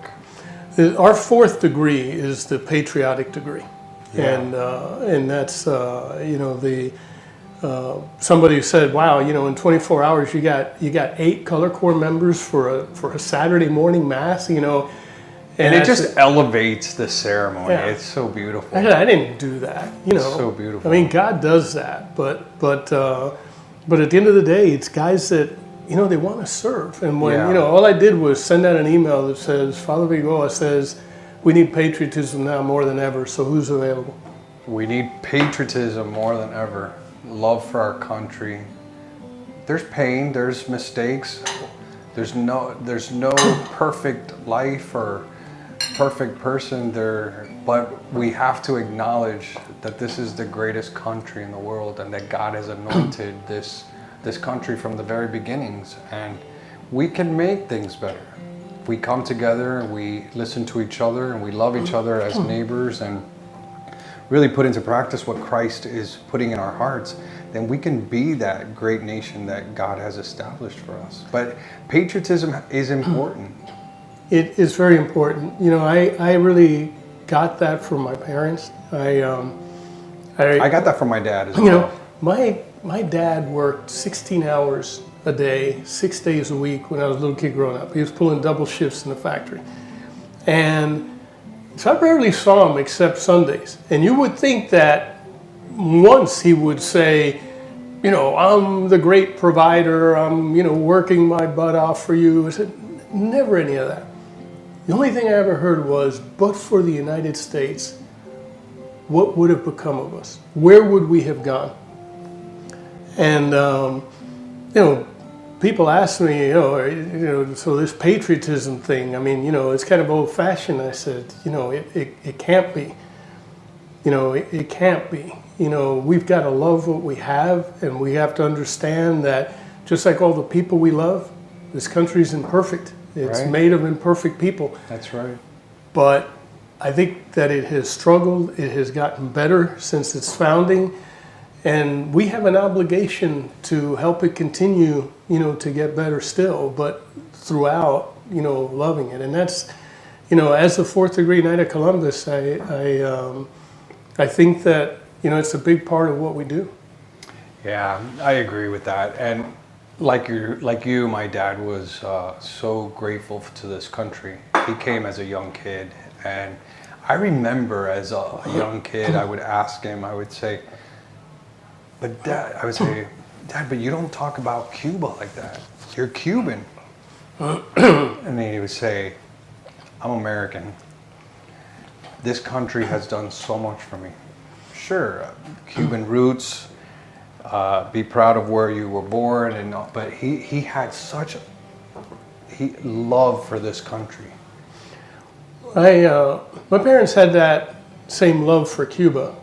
Our fourth degree is the patriotic degree, and that's you know, somebody said, wow, you know, in 24 hours you got 8 color corps members for a Saturday morning mass, you know. And I it just said, elevates the ceremony. Yeah. It's so beautiful. I didn't do that, you know. So beautiful. I mean, God does that, but at the end of the day, it's guys that, you know, they want to serve. And when, Yeah. you know, all I did was send out an email that says, Father Vigoa says, we need patriotism now more than ever, so who's available? We need patriotism more than ever. Love for our country. There's pain, there's mistakes. There's no perfect life or perfect person there, but we have to acknowledge that this is the greatest country in the world and that God has anointed this country from the very beginnings, and we can make things better. We come together and we listen to each other and we love each other as neighbors and really put into practice what Christ is putting in our hearts, then we can be that great nation that God has established for us. But patriotism is important. It is very important. You know, I really got that from my parents. I I got that from my dad as you well. know, my dad worked 16 hours a day, 6 days a week when I was a little kid growing up. He was pulling double shifts in the factory. And so I rarely saw him except Sundays. And you would think that once he would say, you know, I'm the great provider, I'm, you know, working my butt off for you. I said, never any of that. The only thing I ever heard was, but for the United States, what would have become of us? Where would we have gone? And, you know, people ask me, you know, so this patriotism thing, I mean, you know, it's kind of old fashioned. I said, you know, it can't be. You know, it can't be. You know, we've got to love what we have, and we have to understand that just like all the people we love, this country's imperfect. It's Right. made of imperfect people. That's right. But I think that it has struggled, it has gotten better since its founding, and we have an obligation to help it continue, you know, to get better still, but throughout, you know, loving it. And that's, you know, as a fourth degree Knight of Columbus, I think that, you know, it's a big part of what we do. Yeah, I agree with that. And like you, my dad was so grateful to this country. He came as a young kid, and I remember as a young kid, I would ask him, I would say, but Dad, but you don't talk about Cuba like that. You're Cuban. And then he would say, I'm American. This country has done so much for me. Sure, Cuban roots, be proud of where you were born, and but he had such love for this country. My parents had that same love for Cuba.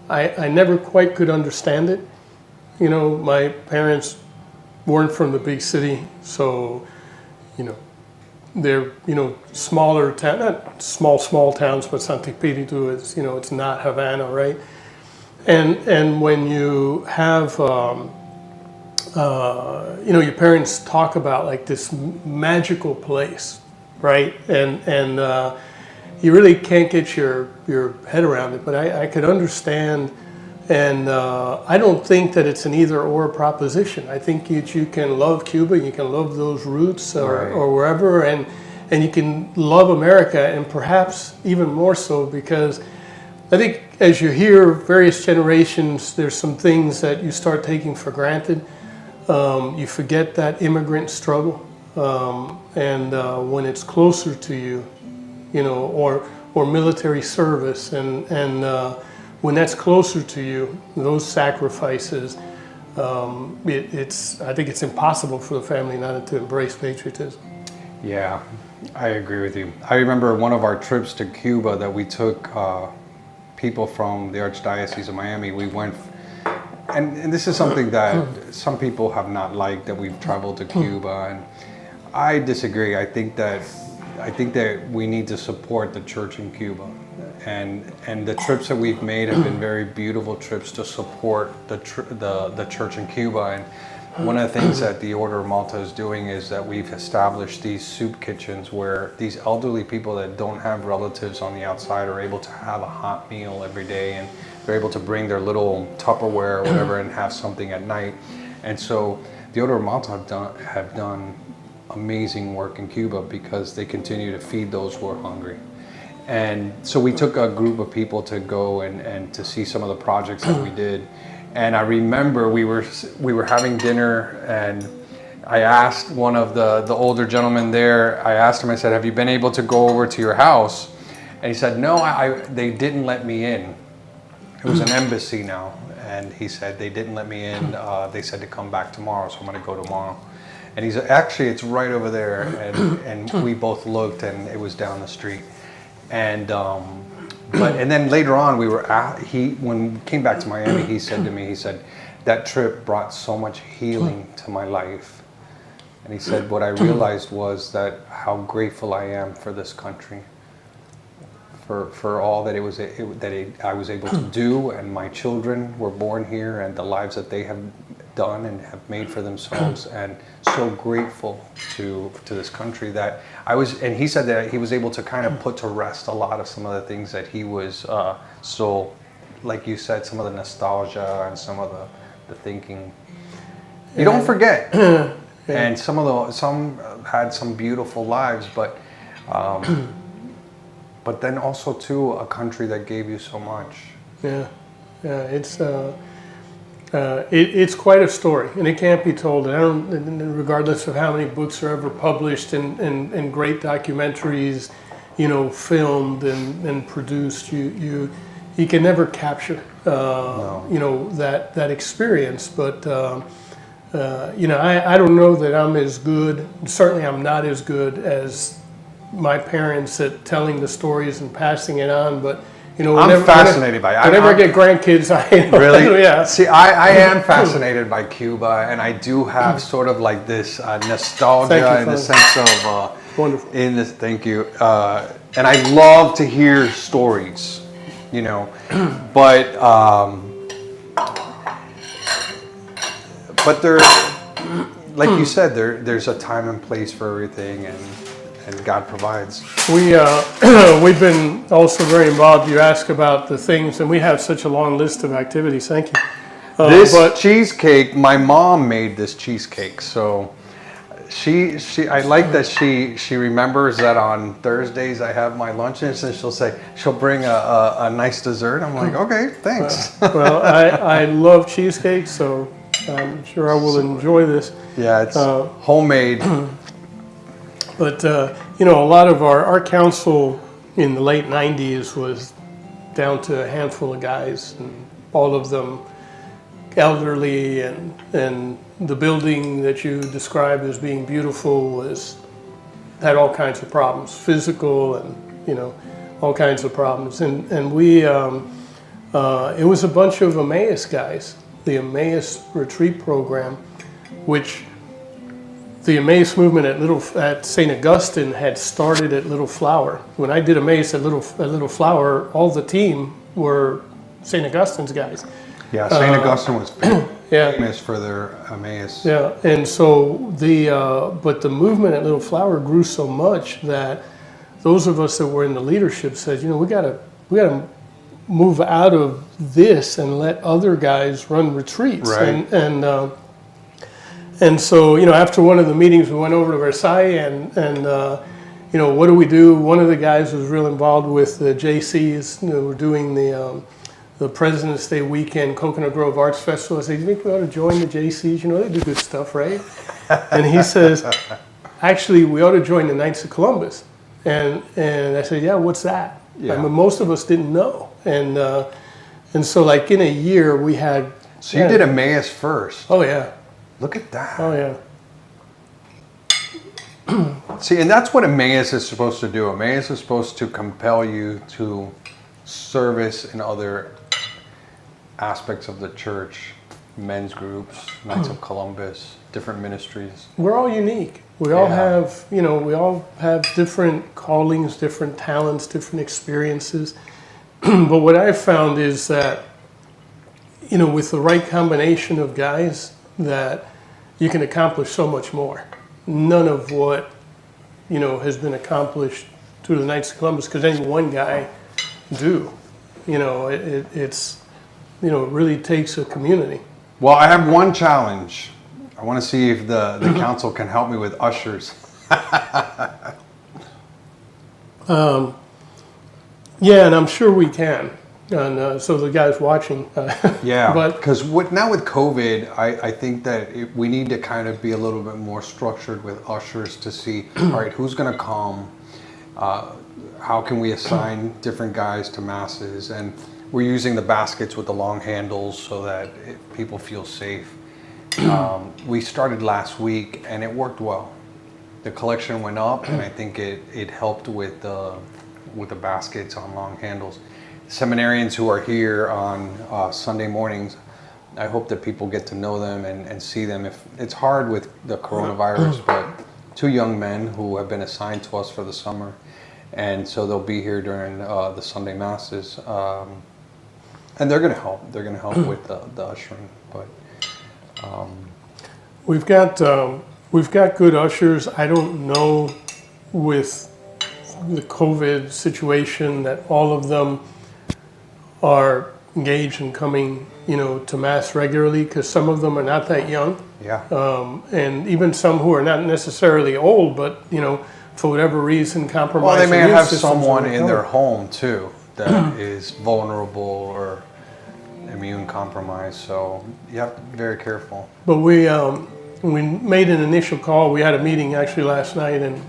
I never quite could understand it. You know, my parents weren't from the big city, so, you know, they're, you know, smaller town, not small towns, but Santo Espiritu is, you know, it's not Havana, right? And when you have, you know, your parents talk about like this magical place, right? And you really can't get your head around it, but I could understand. And I don't think that it's an either or proposition. I think you can love Cuba, you can love those roots or wherever, and you can love America, and perhaps even more so, because I think as you hear various generations, there's some things that you start taking for granted. You forget that immigrant struggle, and when it's closer to you, you know, or military service, and when that's closer to you, those sacrifices, I think it's impossible for the family not to embrace patriotism. Yeah, I agree with you. I remember one of our trips to Cuba that we took people from the Archdiocese of Miami. We went, and this is something that some people have not liked, that we've traveled to Cuba, and I disagree. I think that we need to support the church in Cuba. And the trips that we've made have been very beautiful trips to support the church in Cuba. And one of the things that the Order of Malta is doing is that we've established these soup kitchens where these elderly people that don't have relatives on the outside are able to have a hot meal every day, and they're able to bring their little Tupperware or whatever and have something at night. And so the Order of Malta have done amazing work in Cuba because they continue to feed those who are hungry. And so we took a group of people to go and to see some of the projects that we did. And I remember we were having dinner, and I asked one of the older gentlemen there, I asked him, I said, have you been able to go over to your house? And he said, no, they didn't let me in. It was an embassy now. And he said, they didn't let me in. They said to come back tomorrow, so I'm going to go tomorrow. And he's actually, it's right over there. And we both looked, and it was down the street. And and then later on, when we came back to Miami, he said to me, he said, that trip brought so much healing to my life. And he said, what I realized was that how grateful I am for this country, for all that I was able to do, and my children were born here, and the lives that they have done and have made for themselves, and so grateful to this country that I was. And he said that he was able to kind of put to rest a lot of some of the things that he was so, like you said, some of the nostalgia and some of the thinking. You don't forget. And some had some beautiful lives, but then also too a country that gave you so much. Yeah, it's quite a story, and it can't be told. Regardless of how many books are ever published and great documentaries, filmed and produced, you can never capture that experience. But I don't know that I'm as good. Certainly, I'm not as good as my parents at telling the stories and passing it on. But I'm fascinated by it. Whenever I get grandkids, really, yeah. See, I am fascinated by Cuba, and I do have sort of like this nostalgia in the sense of wonderful. Thank you. And I love to hear stories, but there, like you said, there's a time and place for everything, and God provides. We've been also very involved. You ask about the things, and we have such a long list of activities. Thank you. This cheesecake, my mom made this cheesecake, so I like that she remembers that on Thursdays I have my luncheons, and she'll bring a nice dessert. I'm like, okay, thanks. Well, I love cheesecake, so I'm sure I will enjoy this. Yeah, it's homemade. But, a lot of our council in the late 90s was down to a handful of guys, and all of them elderly, and the building that you described as being beautiful had all kinds of problems, physical and, all kinds of problems. And we, it was a bunch of Emmaus guys, the Emmaus Retreat Program, which the Emmaus movement at St. Augustine had started at Little Flower. When I did Emmaus at Little Flower, all the team were St. Augustine's guys. Yeah, St. Augustine was famous for their Emmaus. Yeah, and so but the movement at Little Flower grew so much that those of us that were in the leadership said, we gotta move out of this and let other guys run retreats. Right. And so, after one of the meetings, we went over to Versailles and what do we do? One of the guys was real involved with the JCs. We're doing the President's Day weekend Coconut Grove Arts Festival. I said, do you think we ought to join the JCs? They do good stuff, right? And he says, actually, we ought to join the Knights of Columbus. And I said, yeah, what's that? Yeah. I mean, most of us didn't know. And so, like, in a year, we had... So you did Emmaus first. Oh, yeah. Look at that. Oh, yeah. See, and that's what Emmaus is supposed to do. Emmaus is supposed to compel you to service in other aspects of the church, men's groups, Knights of Columbus, different ministries. We're all unique. We all have, we all have different callings, different talents, different experiences. But what I've found is that, with the right combination of guys, that you can accomplish so much more. None of what, has been accomplished through the Knights of Columbus could any one guy do. It really takes a community. Well, I have one challenge. I want to see if the council can help me with ushers. Yeah, and I'm sure we can. And so the guys watching. Yeah, But because now with COVID, I think that we need to kind of be a little bit more structured with ushers to see, all right, who's going to come? How can we assign different guys to masses? And we're using the baskets with the long handles so that people feel safe. We started last week and it worked well. The collection went up, and I think it helped with the baskets on long handles. Seminarians who are here on Sunday mornings, I hope that people get to know them and see them. If it's hard with the coronavirus, but 2 young men who have been assigned to us for the summer, and so they'll be here during the Sunday masses, and they're going to help. They're going to help with the ushering, but. we've got good ushers. I don't know with the COVID situation that all of them are engaged in coming, to mass regularly, because some of them are not that young. Yeah. And even some who are not necessarily old, but for whatever reason, compromising. Well, they may immune have systems someone won't in come. their home too that is vulnerable or immune compromised. So you have to be very careful. But we made an initial call. We had a meeting actually last night and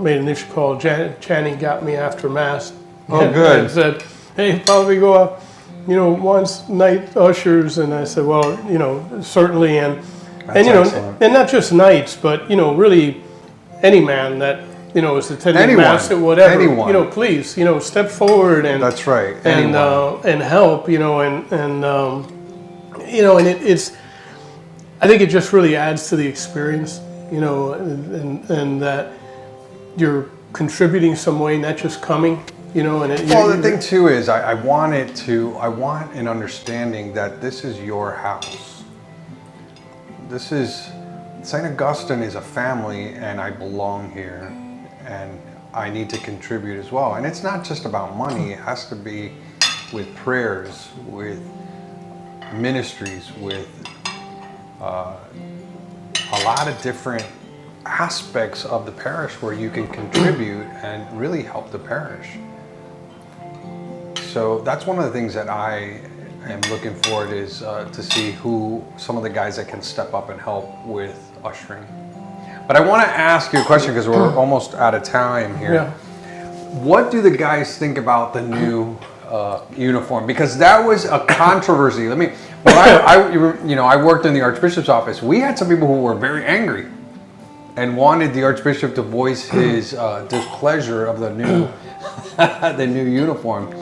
made an initial call. Channing got me after mass. Oh, good. And said, "Hey, probably go out, once night ushers." And I said, "Well, certainly." And excellent. and not just nights, but really any man that is attending Anyone. mass or whatever. Anyone. Please, step forward and That's right. and Anyone. and help. And it's. I think it just really adds to the experience, and that you're contributing some way, not just coming, and Well, the thing too is I want an understanding that this is your house. St. Augustine is a family, and I belong here, and I need to contribute as well. And it's not just about money. It has to be with prayers, with ministries, with a lot of different aspects of the parish where you can contribute and really help the parish. So that's one of the things that I am looking forward is to see who some of the guys that can step up and help with ushering. But I want to ask you a question because we're almost out of time here. Yeah. What do the guys think about the new uniform? Because that was a controversy. I worked in the Archbishop's office. We had some people who were very angry and wanted the Archbishop to voice his displeasure of the new the new uniform.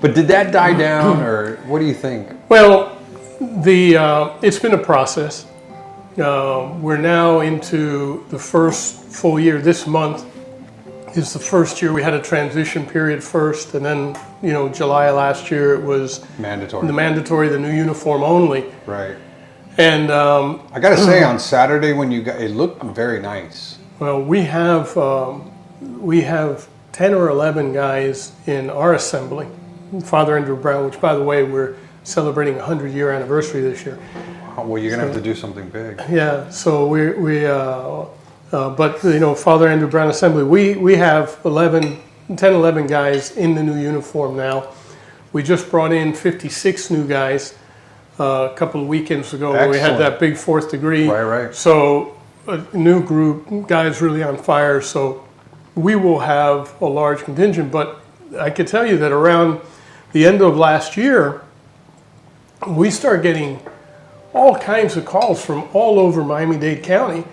But did that die down, or what do you think? Well, it's been a process. We're now into the first full year. This month is the first year. We had a transition period first, and then July of last year it was Mandatory. the new uniform only. Right. And I got to say, on Saturday when it looked very nice. well, we have 10 or 11 guys in our assembly. Father Andrew Brown, which by the way we're celebrating a 100-year anniversary this year. Well, you're gonna have to do something big. Yeah, so but Father Andrew Brown Assembly, we have 10, 11 guys in the new uniform now. We just brought in 56 new guys a couple of weekends ago. Where we had that big 4th degree. Right. So a new group, guys really on fire. So we will have a large contingent. But I could tell you that around the end of last year, we started getting all kinds of calls from all over Miami-Dade County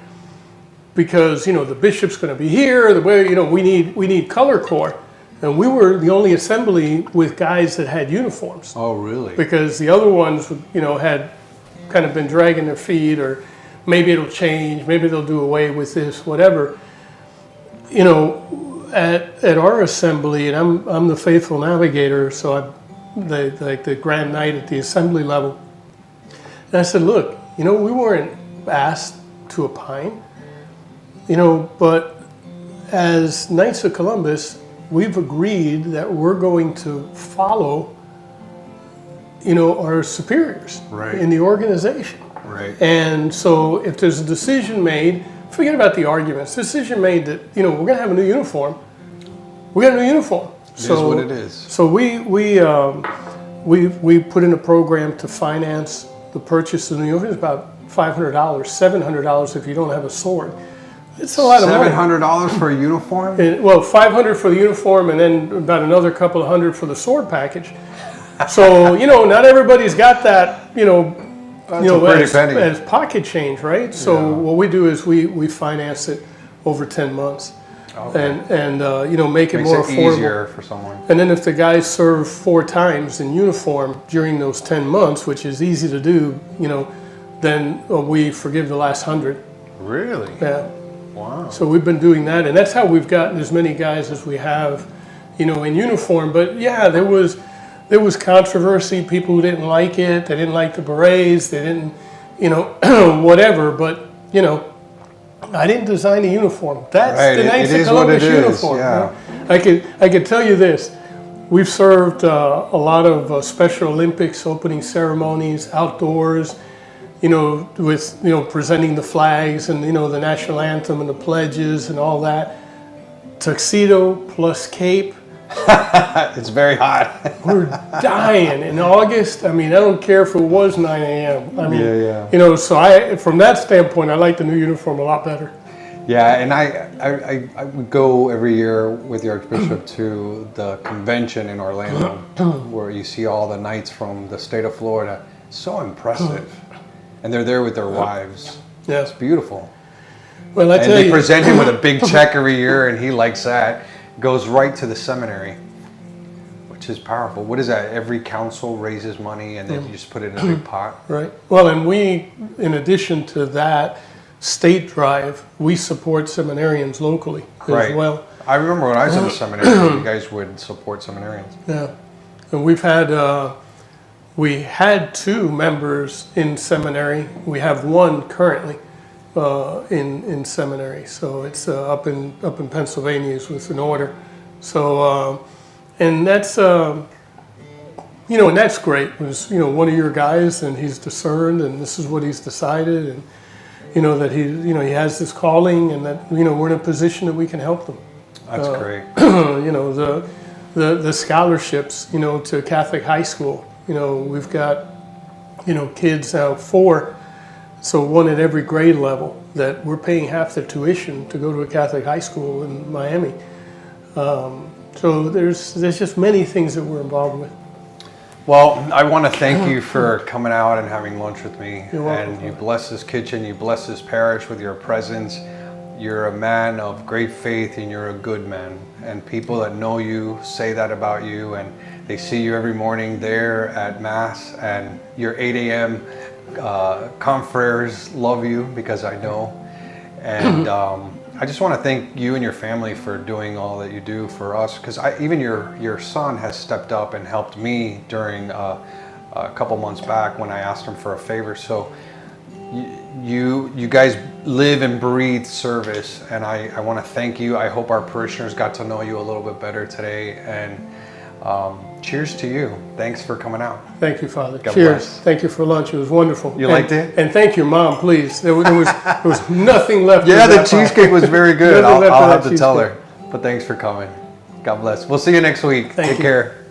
because the bishop's going to be here. We need color corps, and we were the only assembly with guys that had uniforms. Oh, really? Because the other ones, had kind of been dragging their feet, or maybe it'll change, maybe they'll do away with this, whatever. At our assembly, and I'm the faithful navigator, so I'm the grand knight at the assembly level. And I said, look, we weren't asked to opine, but as Knights of Columbus, we've agreed that we're going to follow, our superiors Right. in the organization. Right. And so if there's a decision made forget about the arguments. Decision made that, you know, we're going to have a new uniform. We got a new uniform. It is what it is. So we put in a program to finance the purchase of the new uniform. It's about $500, $700 if you don't have a sword. It's a lot of money. $700 for a uniform? Well, $500 for the uniform, and then about another couple of hundred for the sword package. So, you know, not everybody's got that, as pocket change, right? So what we do is we finance it over 10 months. Okay. And make it more affordable. Easier for someone. And then if the guys serve 4 times in uniform during those 10 months, which is easy to do, then we forgive the last 100. Really? Yeah. Wow. So we've been doing that, and that's how we've gotten as many guys as we have, in uniform. But yeah, there was controversy. People who didn't like it. They didn't like the berets. They didn't, whatever. But I didn't design the uniform. That's right. The Knights of Columbus uniform. Yeah. I can tell you this. We've served a lot of Special Olympics opening ceremonies, outdoors, with, presenting the flags and, the national anthem and the pledges and all that. Tuxedo plus cape. It's very hot. We're dying in August. I mean, I don't care if it was 9 a.m. I mean, so from that standpoint, I like the new uniform a lot better. Yeah, and I would go every year with the Archbishop to the convention in Orlando, where you see all the knights from the state of Florida. So impressive. And they're there with their wives. Yeah. It's beautiful. Well, and they present him with a big check every year, and he likes that. Goes right to the seminary, which is powerful. What is that? Every council raises money, and then you just put it in a big pot. Right. Well, and we, in addition to that state drive, we support seminarians locally as well. I remember when I was in the seminary, you guys would support seminarians. Yeah, and we had 2 members in seminary. We have 1 currently. In seminary, so it's up in Pennsylvania is with an order. So and that's and that's great. It was one of your guys, and he's discerned, and this is what he's decided, and that he has this calling, and that we're in a position that we can help them. That's great. The scholarships to Catholic high school. We've got kids now 4. So 1 at every grade level that we're paying half the tuition to go to a Catholic high school in Miami. So there's just many things that we're involved with. Well, I want to thank you for coming out and having lunch with me. You're welcome. And you bless this kitchen, you bless this parish with your presence. You're a man of great faith, and you're a good man. And people that know you say that about you, and they see you every morning there at Mass, and your 8 a.m. Confreres love you, because I know. And I just want to thank you and your family for doing all that you do for us, because even your son has stepped up and helped me during a couple months back when I asked him for a favor. So you guys live and breathe service, and I want to thank you. I hope our parishioners got to know you a little bit better today, and cheers to you. Thanks for coming out. Thank you, Father. God Cheers. Bless. Thank you for lunch. It was wonderful. You liked it? And thank you, Mom, please. There was nothing left. Yeah, the cheesecake was very good. I'll have to tell cheesecake. her. But thanks for coming. God bless. We'll see you next week. Take care.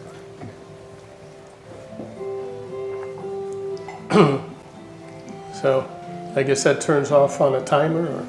So I guess that turns off on a timer, or?